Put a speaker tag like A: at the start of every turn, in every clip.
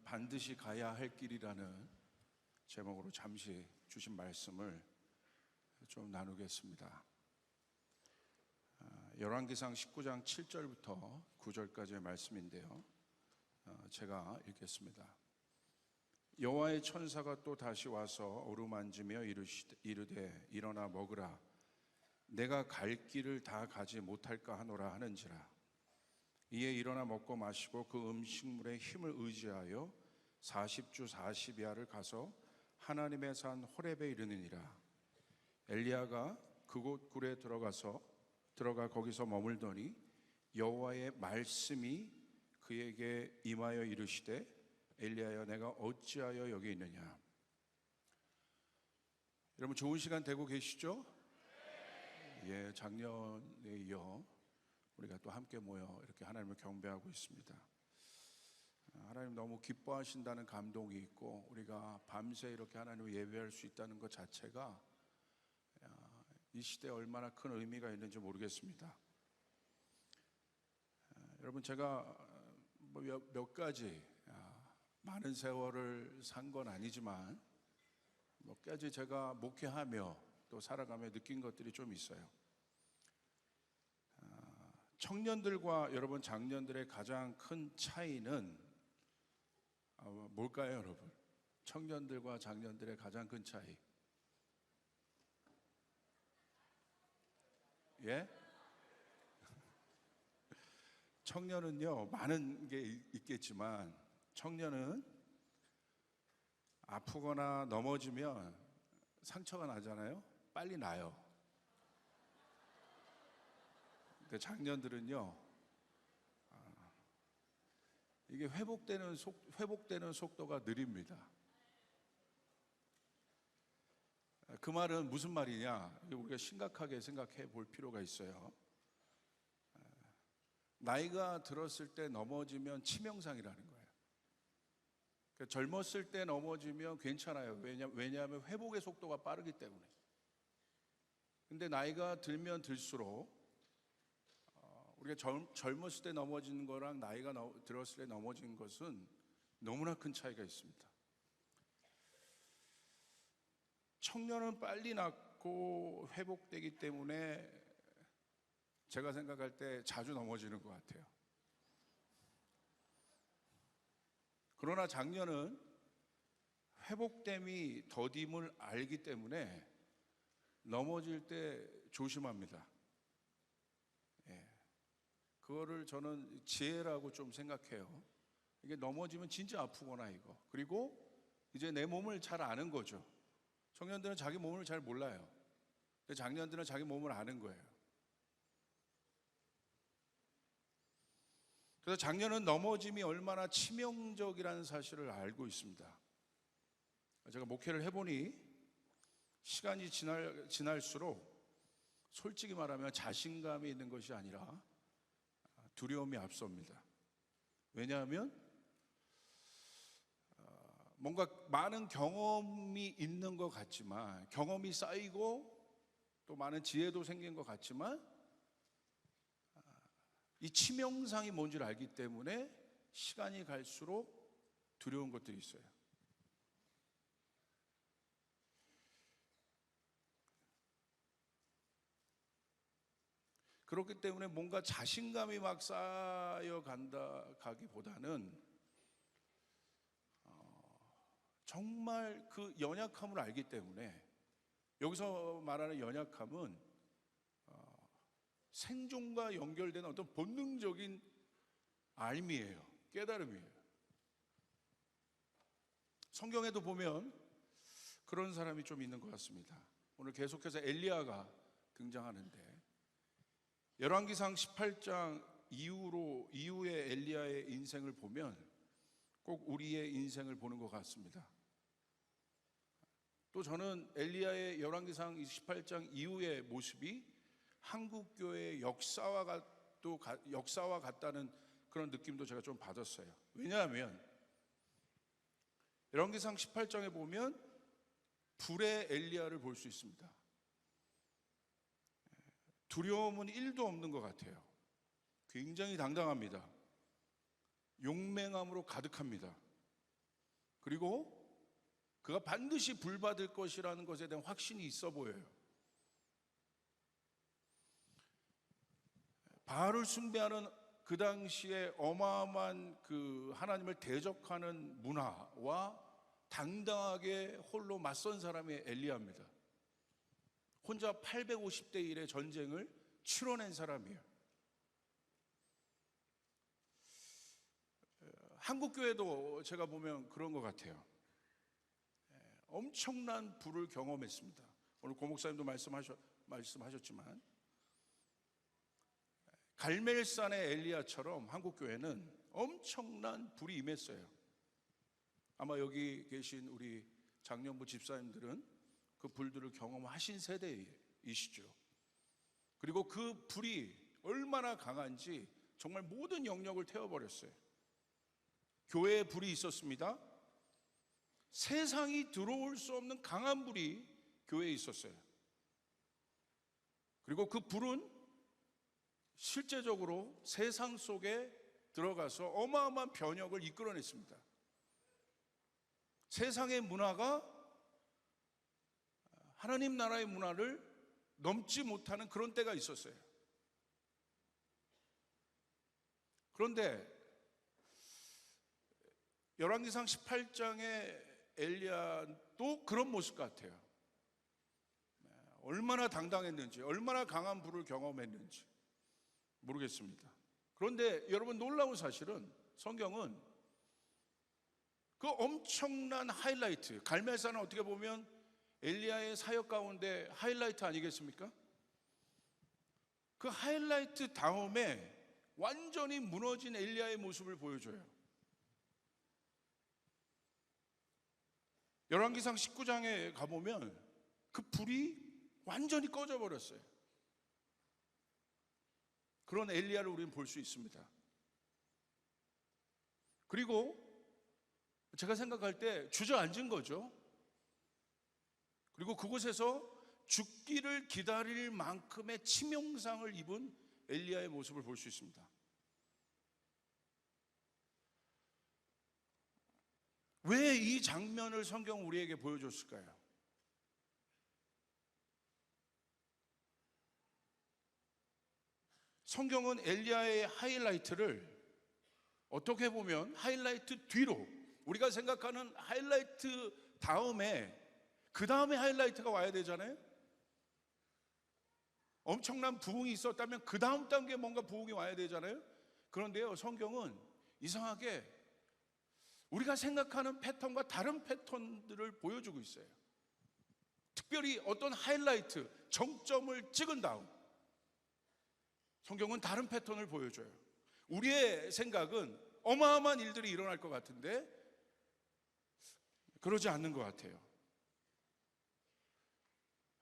A: 반드시 가야 할 길이라는 제목으로 잠시 주신 말씀을 좀 나누겠습니다. 열왕기상 19장 7절부터 9절까지의 말씀인데요, 제가 읽겠습니다. 여호와의 천사가 또 다시 와서 어루만지며 이르되 일어나 먹으라. 내가 갈 길을 다 가지 못할까 하노라 하는지라. 이에 일어나 먹고 마시고 그 음식물의 힘을 의지하여 40주 40야를 가서 하나님의 산 호렙에 이르느니라. 엘리야가 그곳 굴에 들어가 거기서 머물더니 여호와의 말씀이 그에게 임하여 이르시되 엘리야여, 내가 어찌하여 여기 있느냐. 여러분, 좋은 시간 되고 계시죠? 예, 작년에 이어 우리가 또 함께 모여 이렇게 하나님을 경배하고 있습니다. 하나님 너무 기뻐하신다는 감동이 있고, 우리가 밤새 이렇게 하나님을 예배할 수 있다는 것 자체가 이 시대에 얼마나 큰 의미가 있는지 모르겠습니다. 여러분, 제가 몇 가지 많은 세월을 산 건 아니지만 몇 가지 제가 목회하며 또 살아가며 느낀 것들이 좀 있어요. 청년들과 여러분 장년들의 가장 큰 차이는 뭘까요, 여러분? 청년들과 장년들의 가장 큰 차이. 예? 청년은요, 많은 게 있겠지만 청년은 아프거나 넘어지면 상처가 나잖아요. 빨리 나요. 근데 장년들은요, 이게 회복되는 속도가 느립니다. 그 말은 무슨 말이냐? 우리가 심각하게 생각해 볼 필요가 있어요. 나이가 들었을 때 넘어지면 치명상이라는 거예요. 젊었을 때 넘어지면 괜찮아요. 왜냐하면 회복의 속도가 빠르기 때문에. 근데 나이가 들면 들수록 우리가 젊었을 때 넘어지는 거랑 나이가 들었을 때 넘어지는 것은 너무나 큰 차이가 있습니다. 청년은 빨리 낫고 회복되기 때문에 제가 생각할 때 자주 넘어지는 것 같아요. 그러나 장년은 회복됨이 더딤을 알기 때문에 넘어질 때 조심합니다. 예. 그거를 저는 지혜라고 좀 생각해요. 이게 넘어지면 진짜 아프구나 이거. 그리고 이제 내 몸을 잘 아는 거죠. 청년들은 자기 몸을 잘 몰라요. 근데 장년들은 자기 몸을 아는 거예요. 그래서 장년은 넘어짐이 얼마나 치명적이라는 사실을 알고 있습니다. 제가 목회를 해보니 시간이 지날수록 솔직히 말하면 자신감이 있는 것이 아니라 두려움이 앞섭니다. 왜냐하면 뭔가 많은 경험이 있는 것 같지만, 경험이 쌓이고 또 많은 지혜도 생긴 것 같지만 이 치명상이 뭔지를 알기 때문에 시간이 갈수록 두려운 것들이 있어요. 그렇기 때문에 뭔가 자신감이 막 가기보다는 정말 그 연약함을 알기 때문에, 여기서 말하는 연약함은 생존과 연결되는 어떤 본능적인 알미예요. 깨달음이에요. 성경에도 보면 그런 사람이 좀 있는 것 같습니다. 오늘 계속해서 엘리야가 등장하는데, 열왕기상 18장 이후의 엘리야의 인생을 보면 꼭 우리의 인생을 보는 것 같습니다. 또 저는 엘리야의 열왕기상 18장 이후의 모습이 한국교회의 역사와 같다는 그런 느낌도 제가 좀 받았어요. 왜냐하면 열왕기상 18장에 보면 불의 엘리야를 볼 수 있습니다. 두려움은 1도 없는 것 같아요. 굉장히 당당합니다. 용맹함으로 가득합니다. 그리고 그가 반드시 불받을 것이라는 것에 대한 확신이 있어 보여요. 바알을 숭배하는 그 당시에 어마어마한 그 하나님을 대적하는 문화와 당당하게 홀로 맞선 사람이 엘리야입니다. 혼자 850대 1의 전쟁을 치러낸 사람이에요. 한국교회도 제가 보면 그런 것 같아요. 엄청난 불을 경험했습니다. 오늘 고 목사님도 말씀하셨지만 갈멜산의 엘리야처럼 한국교회는 엄청난 불이 임했어요. 아마 여기 계신 우리 장년부 집사님들은 그 불들을 경험하신 세대이시죠. 그리고 그 불이 얼마나 강한지 정말 모든 영역을 태워버렸어요. 교회에 불이 있었습니다. 세상이 들어올 수 없는 강한 불이 교회에 있었어요. 그리고 그 불은 실제적으로 세상 속에 들어가서 어마어마한 변혁을 이끌어냈습니다. 세상의 문화가 하나님 나라의 문화를 넘지 못하는 그런 때가 있었어요. 그런데 열왕기상 18장의 엘리야도 그런 모습 같아요. 얼마나 당당했는지, 얼마나 강한 불을 경험했는지 모르겠습니다. 그런데 여러분, 놀라운 사실은 성경은 그 엄청난 하이라이트, 갈멜산은 어떻게 보면 엘리야의 사역 가운데 하이라이트 아니겠습니까? 그 하이라이트 다음에 완전히 무너진 엘리야의 모습을 보여줘요. 열왕기상 19장에 가보면 그 불이 완전히 꺼져버렸어요. 그런 엘리야를 우리는 볼 수 있습니다. 그리고 제가 생각할 때 주저앉은 거죠. 그리고 그곳에서 죽기를 기다릴 만큼의 치명상을 입은 엘리야의 모습을 볼 수 있습니다. 왜 이 장면을 성경은 우리에게 보여줬을까요? 성경은 엘리야의 하이라이트를 어떻게 보면 하이라이트 뒤로, 우리가 생각하는 하이라이트 다음에 그 다음에 하이라이트가 와야 되잖아요. 엄청난 부흥이 있었다면 그 다음 단계에 뭔가 부흥이 와야 되잖아요. 그런데요, 성경은 이상하게 우리가 생각하는 패턴과 다른 패턴들을 보여주고 있어요. 특별히 어떤 하이라이트, 정점을 찍은 다음 성경은 다른 패턴을 보여줘요. 우리의 생각은 어마어마한 일들이 일어날 것 같은데 그러지 않는 것 같아요.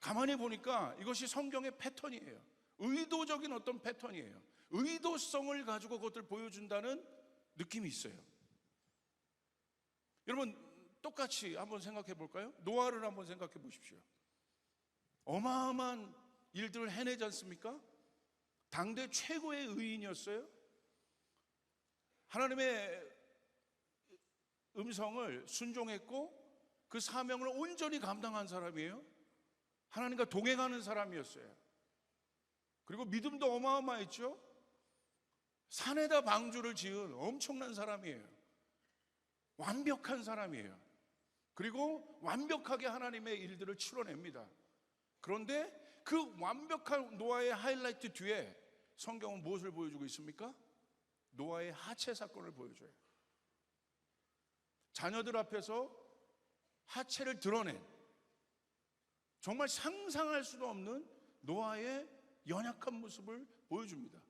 A: 가만히 보니까 이것이 성경의 패턴이에요. 의도적인 어떤 패턴이에요. 의도성을 가지고 그것을 보여준다는 느낌이 있어요. 여러분, 똑같이 한번 생각해 볼까요? 노아를 한번 생각해 보십시오. 어마어마한 일들을 해내지 않습니까? 당대 최고의 의인이었어요. 하나님의 음성을 순종했고 그 사명을 온전히 감당한 사람이에요. 하나님과 동행하는 사람이었어요. 그리고 믿음도 어마어마했죠. 산에다 방주를 지은 엄청난 사람이에요. 완벽한 사람이에요. 그리고 완벽하게 하나님의 일들을 치러냅니다. 그런데 그 완벽한 노아의 하이라이트 뒤에 성경은 무엇을 보여주고 있습니까? 노아의 하체 사건을 보여줘요. 자녀들 앞에서 하체를 드러낸, 정말 상상할 수도 없는 노아의 연약한 모습을 보여줍니다.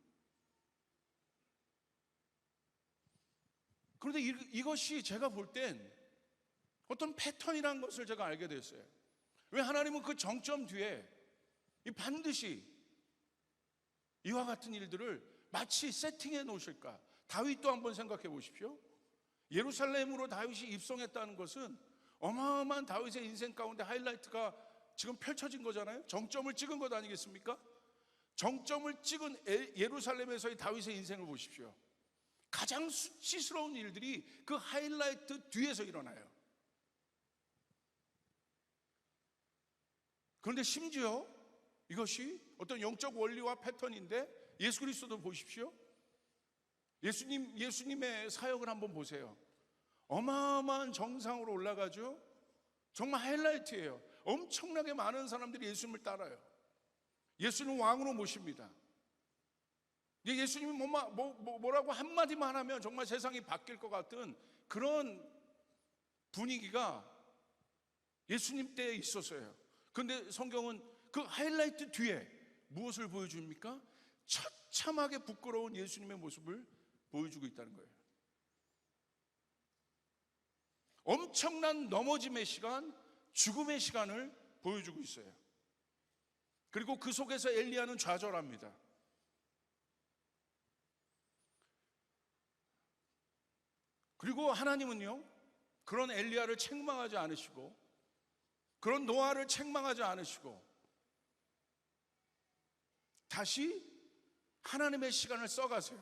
A: 그런데 이것이 제가 볼 땐 어떤 패턴이라는 것을 제가 알게 됐어요. 왜 하나님은 그 정점 뒤에 반드시 이와 같은 일들을 마치 세팅해 놓으실까? 다윗도 한번 생각해 보십시오. 예루살렘으로 다윗이 입성했다는 것은 어마어마한 다윗의 인생 가운데 하이라이트가 지금 펼쳐진 거잖아요. 정점을 찍은 것 아니겠습니까? 정점을 찍은 예루살렘에서의 다윗의 인생을 보십시오. 가장 수치스러운 일들이 그 하이라이트 뒤에서 일어나요. 그런데 심지어 이것이 어떤 영적 원리와 패턴인데, 예수 그리스도도 보십시오. 예수님의 사역을 한번 보세요. 어마어마한 정상으로 올라가죠. 정말 하이라이트예요. 엄청나게 많은 사람들이 예수님을 따라요. 예수님 왕으로 모십니다. 예수님이 뭐라고 한마디만 하면 정말 세상이 바뀔 것 같은 그런 분위기가 예수님 때에 있었어요. 그런데 성경은 그 하이라이트 뒤에 무엇을 보여줍니까? 처참하게 부끄러운 예수님의 모습을 보여주고 있다는 거예요. 엄청난 넘어짐의 시간, 죽음의 시간을 보여주고 있어요. 그리고 그 속에서 엘리야는 좌절합니다. 그리고 하나님은요, 그런 엘리야를 책망하지 않으시고, 그런 노아를 책망하지 않으시고, 다시 하나님의 시간을 써가세요.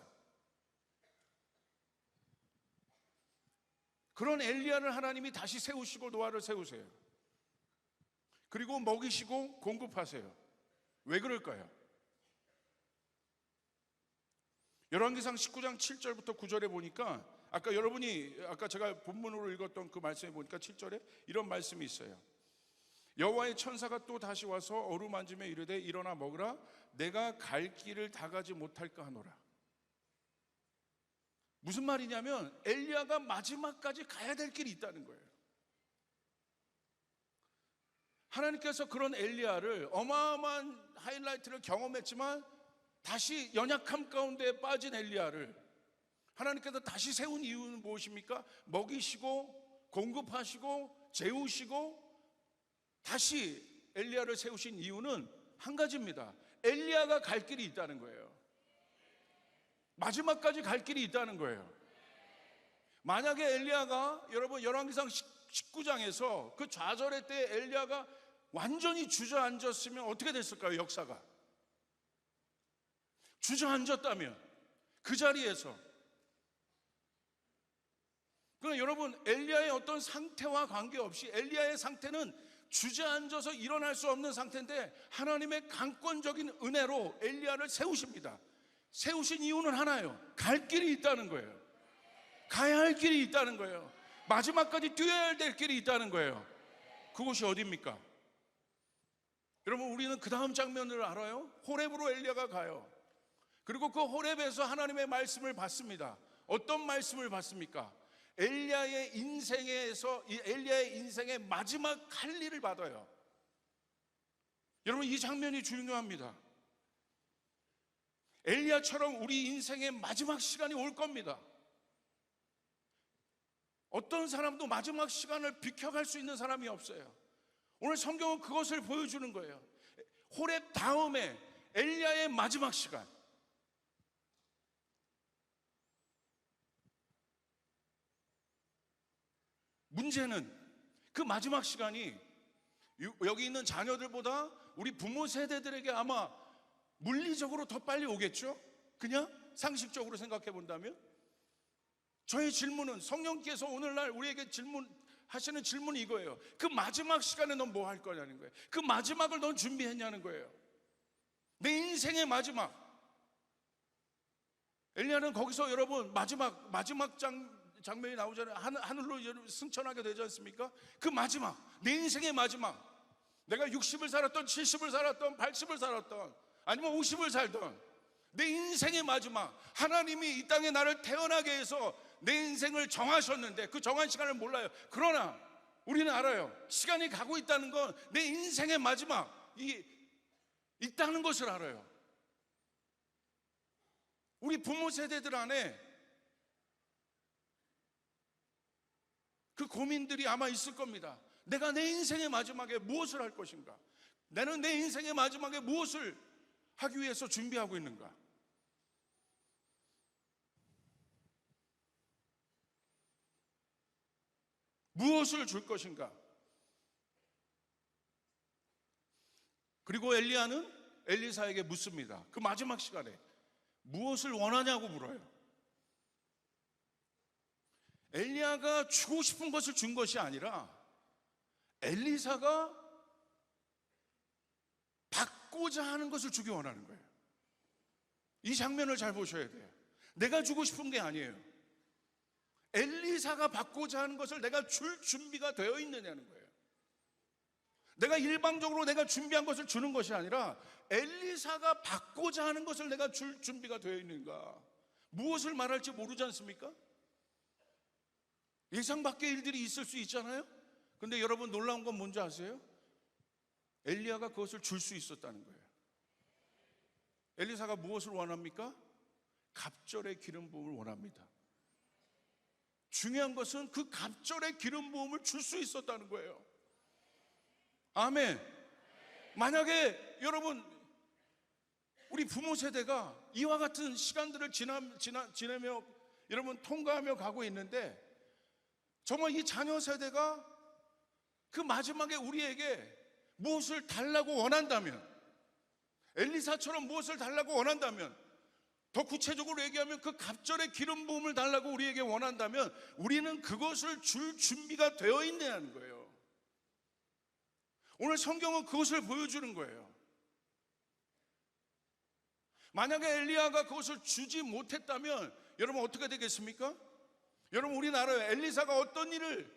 A: 그런 엘리야를 하나님이 다시 세우시고 노아를 세우세요. 그리고 먹이시고 공급하세요. 왜 그럴까요? 열왕기상 19장 7절부터 9절에 보니까 아까 제가 본문으로 읽었던 그 말씀에 보니까 7절에 이런 말씀이 있어요. 여호와의 천사가 또 다시 와서 어루만짐에 이르되 일어나 먹으라. 내가 갈 길을 다 가지 못할까 하노라. 무슨 말이냐면 엘리야가 마지막까지 가야 될 길이 있다는 거예요. 하나님께서 그런 엘리야를 어마어마한 하이라이트를 경험했지만 다시 연약함 가운데 빠진 엘리야를 하나님께서 다시 세운 이유는 무엇입니까? 먹이시고 공급하시고 재우시고 다시 엘리야를 세우신 이유는 한 가지입니다. 엘리야가 갈 길이 있다는 거예요. 마지막까지 갈 길이 있다는 거예요. 만약에 엘리야가, 여러분 열왕기상 19장에서 그 좌절의 때 엘리야가 완전히 주저앉았으면 어떻게 됐을까요? 역사가 주저앉았다면 그 자리에서, 그러나 여러분 엘리야의 어떤 상태와 관계없이 엘리야의 상태는 주저앉아서 일어날 수 없는 상태인데 하나님의 강권적인 은혜로 엘리야를 세우십니다. 세우신 이유는 하나예요. 갈 길이 있다는 거예요. 가야 할 길이 있다는 거예요. 마지막까지 뛰어야 될 길이 있다는 거예요. 그곳이 어디입니까? 여러분 우리는 그 다음 장면을 알아요. 호렙으로 엘리야가 가요. 그리고 그 호렙에서 하나님의 말씀을 받습니다. 어떤 말씀을 받습니까? 엘리야의 인생의 마지막 할 일을 받아요. 여러분 이 장면이 중요합니다. 엘리야처럼 우리 인생의 마지막 시간이 올 겁니다. 어떤 사람도 마지막 시간을 비켜갈 수 있는 사람이 없어요. 오늘 성경은 그것을 보여주는 거예요. 호렙 다음에 엘리야의 마지막 시간. 문제는 그 마지막 시간이 여기 있는 자녀들보다 우리 부모 세대들에게 아마 물리적으로 더 빨리 오겠죠? 그냥 상식적으로 생각해 본다면? 저의 질문은, 성령께서 오늘날 우리에게 하시는 질문이 이거예요. 그 마지막 시간에 넌 뭐 할 거냐는 거예요. 그 마지막을 넌 준비했냐는 거예요. 내 인생의 마지막. 엘리야는 거기서 여러분 마지막 장면이 나오잖아요. 하늘로 승천하게 되지 않습니까? 그 마지막, 내 인생의 마지막. 내가 60을 살았던 70을 살았던 80을 살았던 아니면 50을 살던 내 인생의 마지막, 하나님이 이 땅에 나를 태어나게 해서 내 인생을 정하셨는데 그 정한 시간을 몰라요. 그러나 우리는 알아요. 시간이 가고 있다는 건 내 인생의 마지막이 있다는 것을 알아요. 우리 부모 세대들 안에 그 고민들이 아마 있을 겁니다. 내가 내 인생의 마지막에 무엇을 할 것인가? 나는 내 인생의 마지막에 무엇을 하기 위해서 준비하고 있는가? 무엇을 줄 것인가? 그리고 엘리야는 엘리사에게 묻습니다. 그 마지막 시간에 무엇을 원하냐고 물어요. 엘리야가 주고 싶은 것을 준 것이 아니라 엘리사가 받고자 하는 것을 주기 원하는 거예요. 이 장면을 잘 보셔야 돼요. 내가 주고 싶은 게 아니에요. 엘리사가 받고자 하는 것을 내가 줄 준비가 되어 있느냐는 거예요. 내가 일방적으로 내가 준비한 것을 주는 것이 아니라 엘리사가 받고자 하는 것을 내가 줄 준비가 되어 있는가. 무엇을 말할지 모르지 않습니까? 예상 밖의 일들이 있을 수 있잖아요. 근데 여러분 놀라운 건 뭔지 아세요? 엘리야가 그것을 줄 수 있었다는 거예요. 엘리사가 무엇을 원합니까? 갑절의 기름 부음을 원합니다. 중요한 것은 그 갑절의 기름 부음을 줄 수 있었다는 거예요. 아멘. 만약에 여러분 우리 부모 세대가 이와 같은 시간들을 지내며 여러분 통과하며 가고 있는데, 정말 이 자녀 세대가 그 마지막에 우리에게 무엇을 달라고 원한다면, 엘리사처럼 무엇을 달라고 원한다면, 더 구체적으로 얘기하면 그 갑절의 기름 부음을 달라고 우리에게 원한다면 우리는 그것을 줄 준비가 되어 있느냐는 거예요. 오늘 성경은 그것을 보여주는 거예요. 만약에 엘리야가 그것을 주지 못했다면 여러분 어떻게 되겠습니까? 여러분 우리나라에 엘리사가 어떤 일을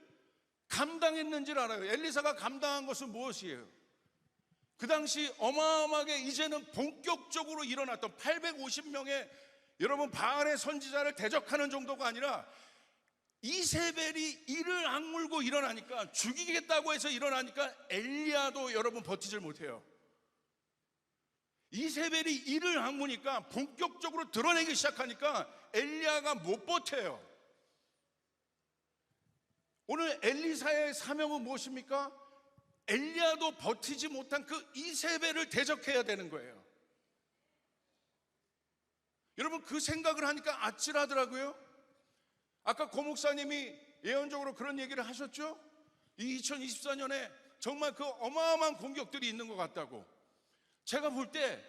A: 감당했는지를 알아요. 엘리사가 감당한 것은 무엇이에요? 그 당시 어마어마하게 이제는 본격적으로 일어났던 850명의 여러분 바알의 선지자를 대적하는 정도가 아니라 이세벨이 이를 악물고 일어나니까, 죽이겠다고 해서 일어나니까 엘리야도 여러분 버티질 못해요. 이세벨이 이를 악무니까 본격적으로 드러내기 시작하니까 엘리야가 못 버텨요. 오늘 엘리사의 사명은 무엇입니까? 엘리야도 버티지 못한 그 이세벨을 대적해야 되는 거예요. 여러분 그 생각을 하니까 아찔하더라고요. 아까 고 목사님이 예언적으로 그런 얘기를 하셨죠? 이 2024년에 정말 그 어마어마한 공격들이 있는 것 같다고. 제가 볼 때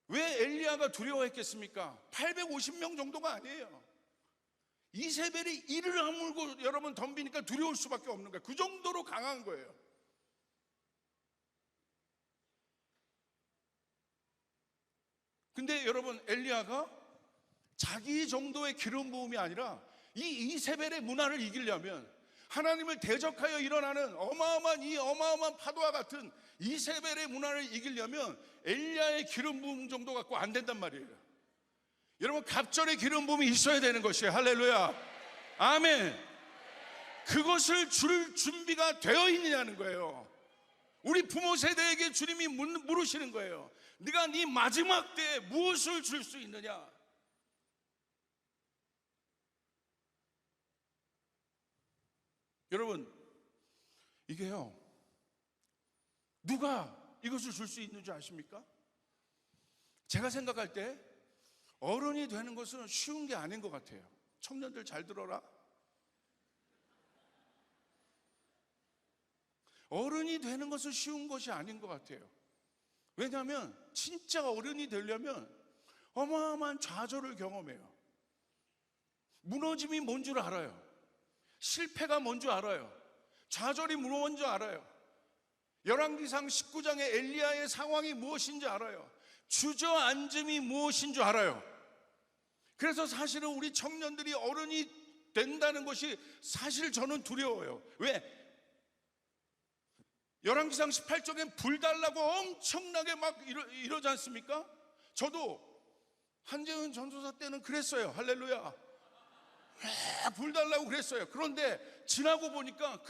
A: 왜 엘리야가 두려워했겠습니까? 850명 정도가 아니에요. 이세벨이 이를 악물고 여러분 덤비니까 두려울 수밖에 없는 거예요. 그 정도로 강한 거예요. 근데 여러분 엘리야가 자기 정도의 기름 부음이 아니라 이 이세벨의 문화를 이기려면, 하나님을 대적하여 일어나는 어마어마한 파도와 같은 이세벨의 문화를 이기려면 엘리야의 기름 부음 정도 갖고 안 된단 말이에요. 여러분 갑절의 기름 부음이 있어야 되는 것이에요. 할렐루야. 아멘. 그것을 줄 준비가 되어 있느냐는 거예요. 우리 부모 세대에게 주님이 물으시는 거예요. 네가 네 마지막 때에 무엇을 줄 수 있느냐? 여러분 이게요, 누가 이것을 줄 수 있는 줄 아십니까? 제가 생각할 때 어른이 되는 것은 쉬운 게 아닌 것 같아요. 청년들 잘 들어라. 어른이 되는 것은 쉬운 것이 아닌 것 같아요. 왜냐하면 진짜 어른이 되려면 어마어마한 좌절을 경험해요. 무너짐이 뭔 줄 알아요. 실패가 뭔 줄 알아요. 좌절이 뭔 줄 알아요. 열왕기상 19장의 엘리야의 상황이 무엇인지 알아요. 주저앉음이 무엇인 줄 알아요. 그래서 사실은 우리 청년들이 어른이 된다는 것이 사실 저는 두려워요. 왜? 열왕기상 18장에 불 달라고 엄청나게 막 이러지 않습니까? 저도 한재은 전도사 때는 그랬어요. 할렐루야. 불 달라고 그랬어요. 그런데 지나고 보니까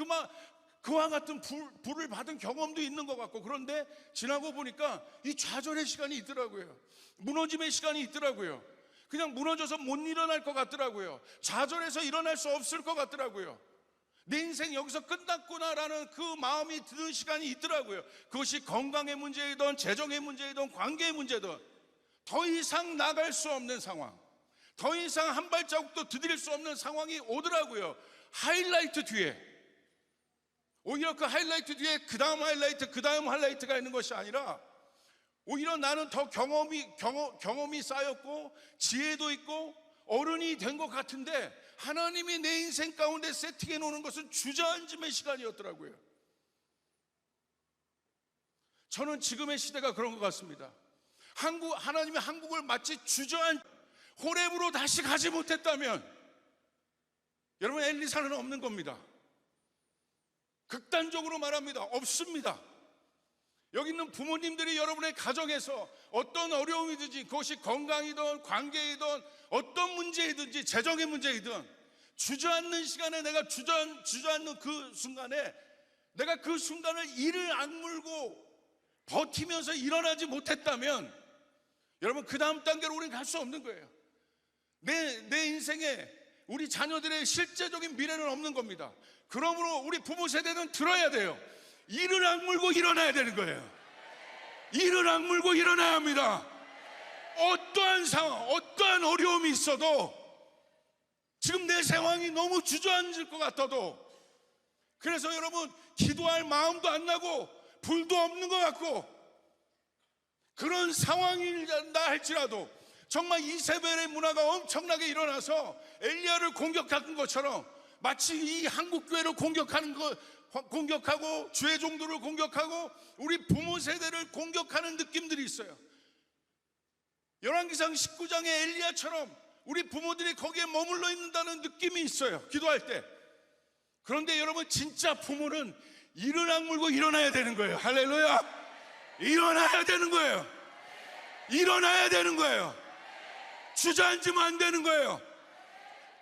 A: 그와 같은 불을 받은 경험도 있는 것 같고, 그런데 지나고 보니까 이 좌절의 시간이 있더라고요. 무너짐의 시간이 있더라고요. 그냥 무너져서 못 일어날 것 같더라고요. 좌절해서 일어날 수 없을 것 같더라고요. 내 인생 여기서 끝났구나라는 그 마음이 드는 시간이 있더라고요. 그것이 건강의 문제이든 재정의 문제이든 관계의 문제든 더 이상 나갈 수 없는 상황, 더 이상 한 발자국도 디딜 수 없는 상황이 오더라고요. 하이라이트 뒤에, 오히려 그 하이라이트 뒤에 그 다음 하이라이트가 있는 것이 아니라 오히려 나는 더 경험이 쌓였고 지혜도 있고 어른이 된 것 같은데, 하나님이 내 인생 가운데 세팅해 놓는 것은 주저앉음의 시간이었더라고요. 저는 지금의 시대가 그런 것 같습니다. 하나님이 한국을 마치 주저앉 호렙으로 다시 가지 못했다면 여러분, 엘리사는 없는 겁니다. 극단적으로 말합니다. 없습니다. 여기 있는 부모님들이 여러분의 가정에서 어떤 어려움이든지, 그것이 건강이든 관계이든 어떤 문제이든지 재정의 문제이든 주저앉는 시간에, 내가 주저앉는 그 순간에 내가 그 순간을 이를 악물고 버티면서 일어나지 못했다면 여러분, 그 다음 단계로 우리는 갈 수 없는 거예요. 내 인생에 우리 자녀들의 실제적인 미래는 없는 겁니다. 그러므로 우리 부모 세대는 들어야 돼요. 이를 악물고 일어나야 되는 거예요. 이를 악물고 일어나야 합니다. 어떠한 상황, 어떠한 어려움이 있어도, 지금 내 상황이 너무 주저앉을 것 같아도, 그래서 여러분, 기도할 마음도 안 나고 불도 없는 것 같고 그런 상황이다 할지라도, 정말 이세벨의 문화가 엄청나게 일어나서 엘리야를 공격한 것처럼 마치 이 한국교회를 공격하고 주의 종들을 공격하고 우리 부모 세대를 공격하는 느낌들이 있어요. 열왕기상 19장의 엘리야처럼 우리 부모들이 거기에 머물러 있는다는 느낌이 있어요, 기도할 때. 그런데 여러분, 진짜 부모는 이를 악물고 일어나야 되는 거예요. 할렐루야. 일어나야 되는 거예요. 일어나야 되는 거예요. 주저앉으면 안 되는 거예요.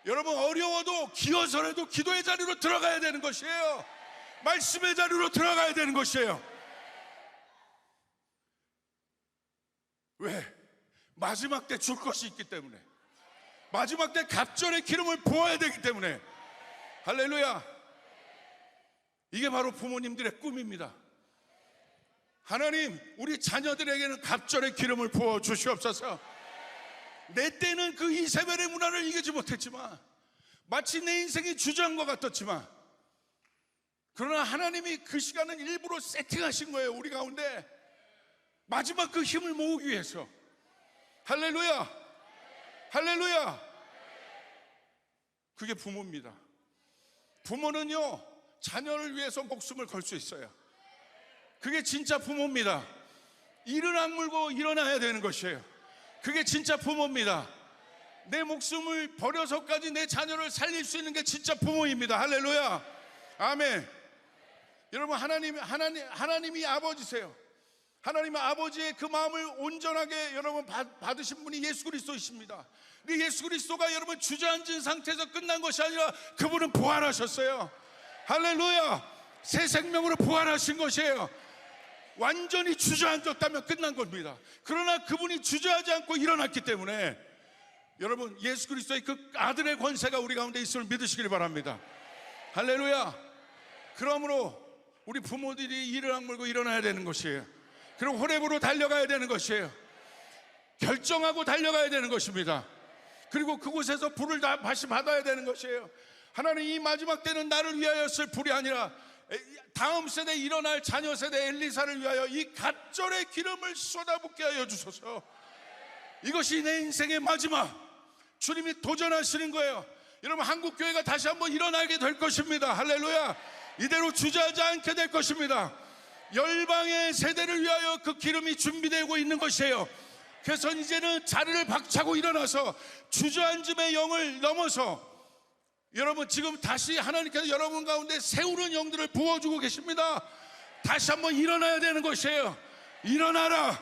A: 여러분, 어려워도 기어서라도 기도의 자리로 들어가야 되는 것이에요. 말씀의 자리로 들어가야 되는 것이에요. 왜? 마지막 때 줄 것이 있기 때문에, 마지막 때 갑절의 기름을 부어야 되기 때문에. 할렐루야. 이게 바로 부모님들의 꿈입니다. 하나님, 우리 자녀들에게는 갑절의 기름을 부어 주시옵소서. 내 때는 그 이세벨의 문화를 이기지 못했지만, 마치 내 인생이 주저한 것 같았지만, 그러나 하나님이 그 시간은 일부러 세팅하신 거예요, 우리 가운데. 마지막 그 힘을 모으기 위해서. 할렐루야. 할렐루야. 그게 부모입니다. 부모는요, 자녀를 위해서 목숨을 걸 수 있어요. 그게 진짜 부모입니다. 이를 악물고 일어나야 되는 것이에요. 그게 진짜 부모입니다. 내 목숨을 버려서까지 내 자녀를 살릴 수 있는 게 진짜 부모입니다. 할렐루야. 아멘. 여러분, 하나님이 아버지세요. 하나님의 아버지의 그 마음을 온전하게 여러분 받으신 분이 예수 그리스도이십니다. 근데 예수 그리스도가 여러분 주저앉은 상태에서 끝난 것이 아니라 그분은 부활하셨어요. 할렐루야. 새 생명으로 부활하신 것이에요. 완전히 주저앉았다면 끝난 겁니다. 그러나 그분이 주저하지 않고 일어났기 때문에 여러분, 예수 그리스도의 그 아들의 권세가 우리 가운데 있음을 믿으시길 바랍니다. 할렐루야. 그러므로 우리 부모들이 이를 악물고 일어나야 되는 것이에요. 그리고 호렙으로 달려가야 되는 것이에요. 결정하고 달려가야 되는 것입니다. 그리고 그곳에서 불을 다시 받아야 되는 것이에요. 하나님, 이 마지막 때는 나를 위하여 쓸 불이 아니라 다음 세대에 일어날 자녀 세대 엘리사를 위하여 이 갑절의 기름을 쏟아붓게 하여 주소서. 이것이 내 인생의 마지막, 주님이 도전하시는 거예요. 여러분, 한국교회가 다시 한번 일어나게 될 것입니다. 할렐루야. 이대로 주저하지 않게 될 것입니다. 열방의 세대를 위하여 그 기름이 준비되고 있는 것이에요. 그래서 이제는 자리를 박차고 일어나서 주저앉음의 영을 넘어서 여러분, 지금 다시 하나님께서 여러분 가운데 세우는 영들을 부어주고 계십니다. 다시 한번 일어나야 되는 것이에요. 일어나라.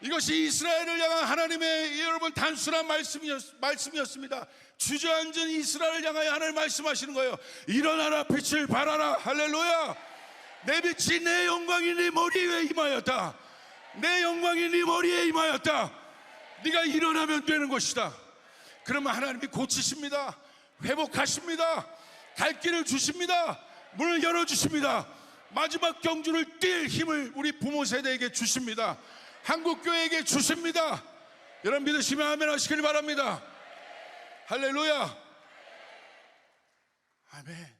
A: 이것이 이스라엘을 향한 하나님의 여러분 단순한 말씀이었습니다. 주저앉은 이스라엘을 향하여 하나님 말씀하시는 거예요. 일어나라, 빛을 발하라. 할렐루야. 내 빛이 내 영광이 네 머리에 임하였다. 내 영광이 네 머리에 임하였다. 네가 일어나면 되는 것이다. 그러면 하나님이 고치십니다. 회복하십니다. 갈 길을 주십니다. 문을 열어주십니다. 마지막 경주를 뛸 힘을 우리 부모 세대에게 주십니다. 한국교회에게 주십니다. 여러분, 믿으시면 아멘 하시길 바랍니다. 할렐루야. 아멘.